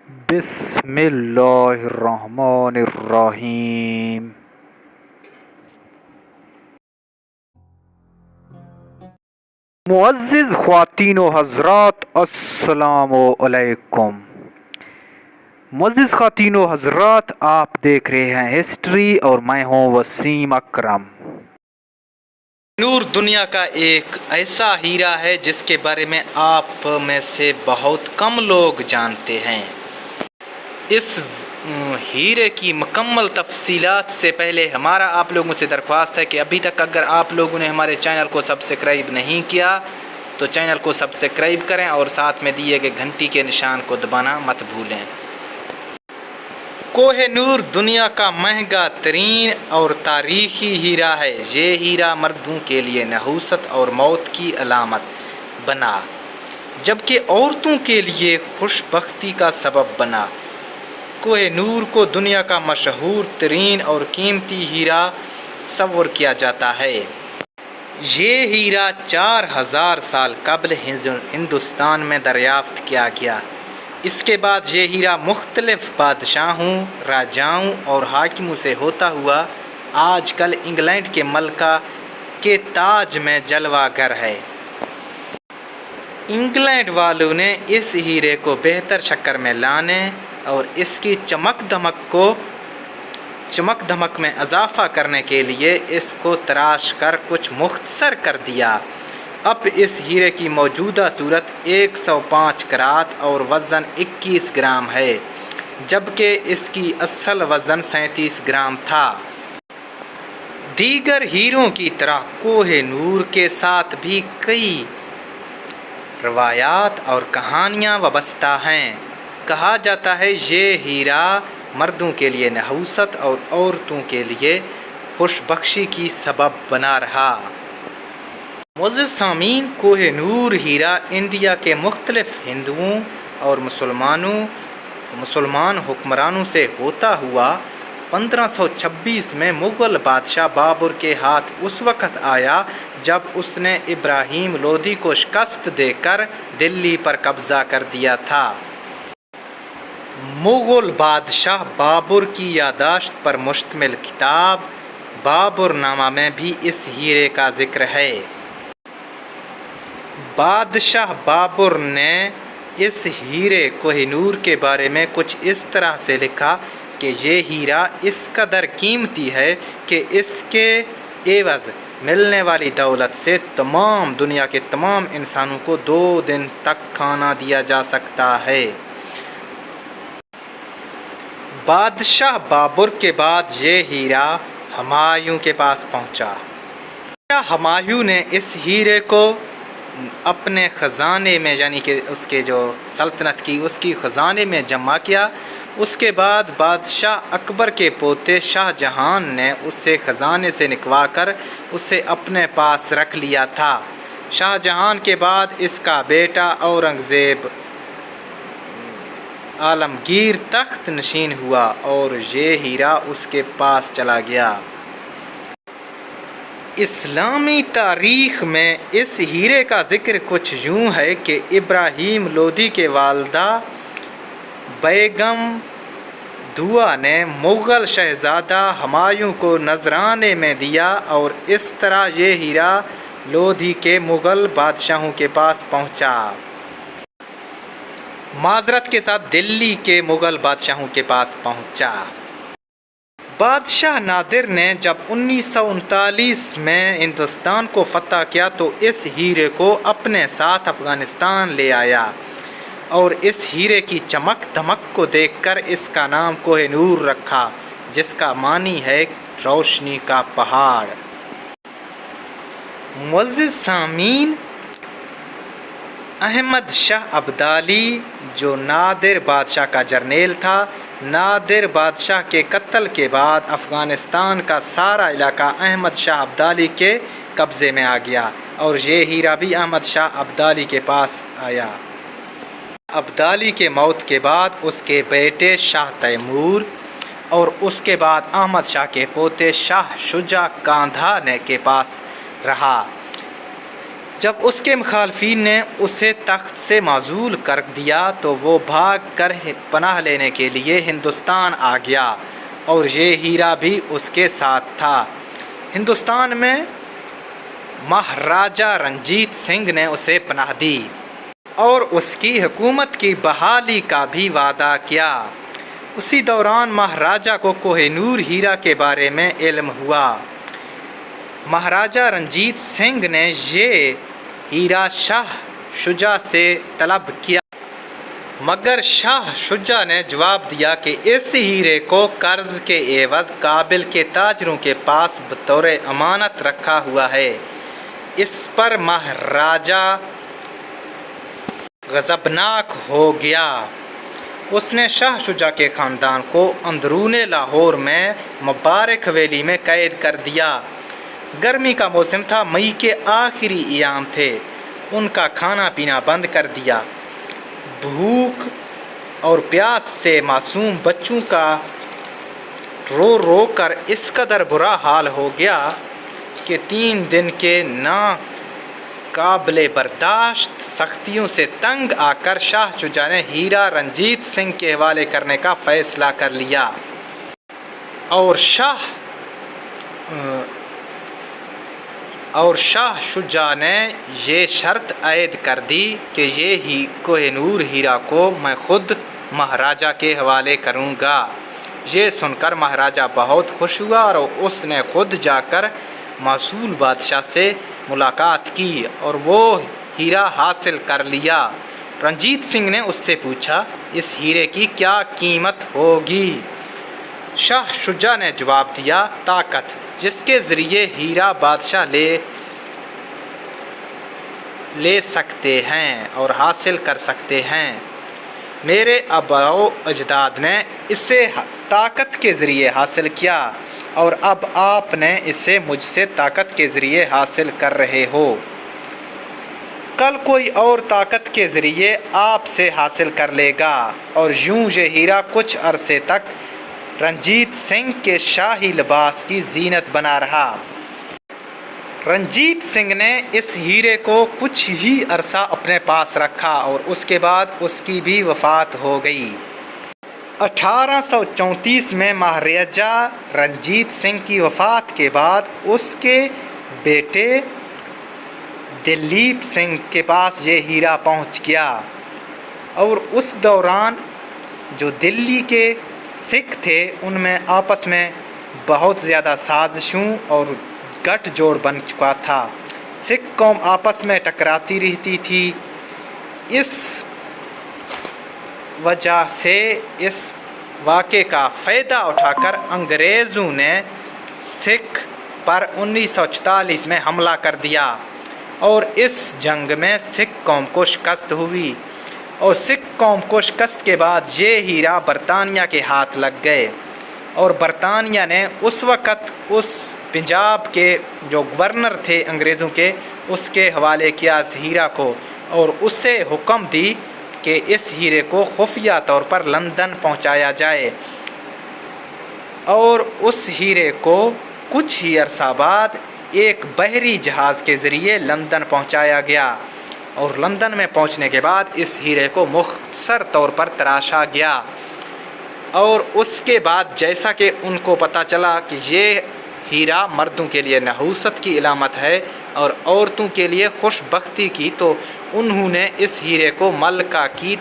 بسم اللہ الرحمن الرحیم۔ معزز خواتین و حضرات، السلام علیکم۔ معزز خواتین و حضرات، آپ دیکھ رہے ہیں ہسٹری اور میں ہوں وسیم اکرم۔ نور دنیا کا ایک ایسا ہیرا ہے جس کے بارے میں آپ میں سے بہت کم لوگ جانتے ہیں۔ اس ہیرے کی مکمل تفصیلات سے پہلے ہمارا آپ لوگوں سے درخواست ہے کہ ابھی تک اگر آپ لوگوں نے ہمارے چینل کو سبسکرائب نہیں کیا تو چینل کو سبسکرائب کریں اور ساتھ میں دیے گئے گھنٹی کے نشان کو دبانا مت بھولیں۔ کوہ نور دنیا کا مہنگا ترین اور تاریخی ہیرا ہے۔ یہ ہیرا مردوں کے لیے نحوست اور موت کی علامت بنا، جبکہ عورتوں کے لیے خوش بختی کا سبب بنا۔ کوہ نور کو دنیا کا مشہور ترین اور قیمتی ہیرا تصور کیا جاتا ہے۔ یہ ہیرا 4000 سال قبل ہندوستان میں دریافت کیا گیا۔ اس کے بعد یہ ہیرا مختلف بادشاہوں، راجاؤں اور حاکموں سے ہوتا ہوا آج کل انگلینڈ کے ملکہ کے تاج میں جلوہ گر ہے۔ انگلینڈ والوں نے اس ہیرے کو بہتر شکل میں لانے اور اس کی چمک دمک میں اضافہ کرنے کے لیے اس کو تراش کر کچھ مختصر کر دیا۔ اب اس ہیرے کی موجودہ صورت 105 کرات اور وزن 21 گرام ہے، جبکہ اس کی اصل وزن 37 گرام تھا۔ دیگر ہیروں کی طرح کوہ نور کے ساتھ بھی کئی روایات اور کہانیاں وابستہ ہیں۔ کہا جاتا ہے یہ ہیرا مردوں کے لیے نحوست اور عورتوں کے لیے خوش بختی کی سبب بنا رہا۔ معزز سامعین، کوہ نور ہیرا انڈیا کے مختلف ہندوؤں اور مسلمان حکمرانوں سے ہوتا ہوا 1526 میں مغل بادشاہ بابر کے ہاتھ اس وقت آیا جب اس نے ابراہیم لودھی کو شکست دے کر دلی پر قبضہ کر دیا تھا۔ مغل بادشاہ بابر کی یادداشت پر مشتمل کتاب بابر نامہ میں بھی اس ہیرے کا ذکر ہے۔ بادشاہ بابر نے اس ہیرے کوہ نور کے بارے میں کچھ اس طرح سے لکھا کہ یہ ہیرا اس قدر قیمتی ہے کہ اس کے عوض ملنے والی دولت سے تمام دنیا کے تمام انسانوں کو 2 دن تک کھانا دیا جا سکتا ہے۔ بادشاہ بابر کے بعد یہ ہیرا ہمایوں کے پاس پہنچا۔ ہمایوں نے اس ہیرے کو اپنے خزانے میں، یعنی کہ اس کے جو سلطنت کی اس کی خزانے میں جمع کیا۔ اس کے بعد بادشاہ اکبر کے پوتے شاہ جہان نے اسے خزانے سے نکلوا کر اسے اپنے پاس رکھ لیا تھا۔ شاہ جہان کے بعد اس کا بیٹا اورنگزیب عالمگیر تخت نشین ہوا اور یہ ہیرا اس کے پاس چلا گیا۔ اسلامی تاریخ میں اس ہیرے کا ذکر کچھ یوں ہے کہ ابراہیم لودھی کے والدہ بیگم دوا نے مغل شہزادہ ہمایوں کو نذرانے میں دیا اور اس طرح یہ ہیرا لودھی کے مغل بادشاہوں کے پاس پہنچا۔ معذرت کے ساتھ دلی کے مغل بادشاہوں کے پاس پہنچا۔ بادشاہ نادر نے جب 1939 میں ہندوستان کو فتح کیا تو اس ہیرے کو اپنے ساتھ افغانستان لے آیا اور اس ہیرے کی چمک دمک کو دیکھ کر اس کا نام کوہ نور رکھا، جس کا معنی ہے روشنی کا پہاڑ۔ معزز سامعین، احمد شاہ ابدالی جو نادر بادشاہ کا جرنیل تھا، نادر بادشاہ کے قتل کے بعد افغانستان کا سارا علاقہ احمد شاہ ابدالی کے قبضے میں آ گیا اور یہ ہیرا بھی احمد شاہ ابدالی کے پاس آیا۔ ابدالی کے موت کے بعد اس کے بیٹے شاہ تیمور اور اس کے بعد احمد شاہ کے پوتے شاہ شجاع کاندھا کے پاس رہا۔ جب اس کے مخالفین نے اسے تخت سے معزول کر دیا تو وہ بھاگ کر پناہ لینے کے لیے ہندوستان آ گیا اور یہ ہیرا بھی اس کے ساتھ تھا۔ ہندوستان میں مہاراجا رنجیت سنگھ نے اسے پناہ دی اور اس کی حکومت کی بحالی کا بھی وعدہ کیا۔ اسی دوران مہاراجا کو کوہ نور ہیرا کے بارے میں علم ہوا۔ مہاراجا رنجیت سنگھ نے یہ ہیرا شاہ شجاع سے طلب کیا، مگر شاہ شجاع نے جواب دیا کہ اس ہیرے کو قرض کے عوض کابل کے تاجروں کے پاس بطور امانت رکھا ہوا ہے۔ اس پر مہاراجا غضبناک ہو گیا۔ اس نے شاہ شجاع کے خاندان کو اندرون لاہور میں مبارک حویلی میں قید کر دیا۔ گرمی کا موسم تھا، مئی کے آخری ایام تھے۔ ان کا کھانا پینا بند کر دیا۔ بھوک اور پیاس سے معصوم بچوں کا رو رو کر اس قدر برا حال ہو گیا کہ 3 دن کے ناقابل برداشت سختیوں سے تنگ آ کر شاہ شجاع نے ہیرا رنجیت سنگھ کے حوالے کرنے کا فیصلہ کر لیا اور شاہ شجاع نے یہ شرط عائد کر دی کہ یہ کوہ نور ہیرا کو میں خود مہاراجا کے حوالے کروں گا۔ یہ سن کر مہاراجا بہت خوش ہوا اور اس نے خود جا کر معزول بادشاہ سے ملاقات کی اور وہ ہیرا حاصل کر لیا۔ رنجیت سنگھ نے اس سے پوچھا، اس ہیرے کی کیا قیمت ہوگی؟ شاہ شجاع نے جواب دیا، طاقت جس کے ذریعے ہیرا بادشاہ لے سکتے ہیں اور حاصل کر سکتے ہیں۔ میرے آباء و اجداد نے اسے طاقت کے ذریعے حاصل کیا اور اب آپ نے اسے مجھ سے طاقت کے ذریعے حاصل کر رہے ہو۔ کل کوئی اور طاقت کے ذریعے آپ سے حاصل کر لے گا اور یوں یہ ہیرا کچھ عرصے تک رنجیت سنگھ کے شاہی لباس کی زینت بنا رہا۔ رنجیت سنگھ نے اس ہیرے کو کچھ ہی عرصہ اپنے پاس رکھا اور اس کے بعد اس کی بھی وفات ہو گئی۔ 1834 میں مہاراجا رنجیت سنگھ کی وفات کے بعد اس کے بیٹے دلیپ سنگھ کے پاس یہ ہیرا پہنچ گیا اور اس دوران جو دلی کے سکھ تھے ان میں آپس میں بہت زیادہ سازشوں اور گٹھ جوڑ بن چکا تھا۔ سکھ قوم آپس میں ٹکراتی رہتی تھی۔ اس وجہ سے اس واقعے کا فائدہ اٹھا کر انگریزوں نے سکھ پر 1944 میں حملہ کر دیا اور اس جنگ میں سکھ قوم کو شکست ہوئی اور سکھ قوم کو شکست کے بعد یہ ہیرا برطانیہ کے ہاتھ لگ گئے اور برطانیہ نے اس وقت اس پنجاب کے جو گورنر تھے انگریزوں کے اس کے حوالے کیا اس ہیرا کو اور اس سے حکم دی کہ اس ہیرے کو خفیہ طور پر لندن پہنچایا جائے اور اس ہیرے کو کچھ ہی عرصہ بعد ایک بحری جہاز کے ذریعے لندن پہنچایا گیا اور لندن میں پہنچنے کے بعد اس ہیرے کو مختصر طور پر تراشا گیا اور اس کے بعد جیسا کہ ان کو پتہ چلا کہ یہ ہیرا مردوں کے لیے نحوست کی علامت ہے اور عورتوں کے لیے خوش بختی کی، تو انہوں نے اس ہیرے کو ملکہ کی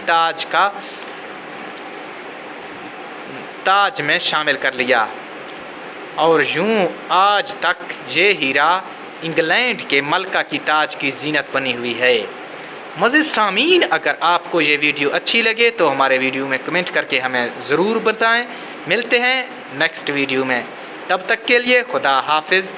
تاج میں شامل کر لیا اور یوں آج تک یہ ہیرا انگلینڈ کے ملکہ کی تاج کی زینت بنی ہوئی ہے۔ مزید سامعین، اگر آپ کو یہ ویڈیو اچھی لگے تو ہمارے ویڈیو میں کمنٹ کر کے ہمیں ضرور بتائیں۔ ملتے ہیں نیکسٹ ویڈیو میں، تب تک کے لیے خدا حافظ۔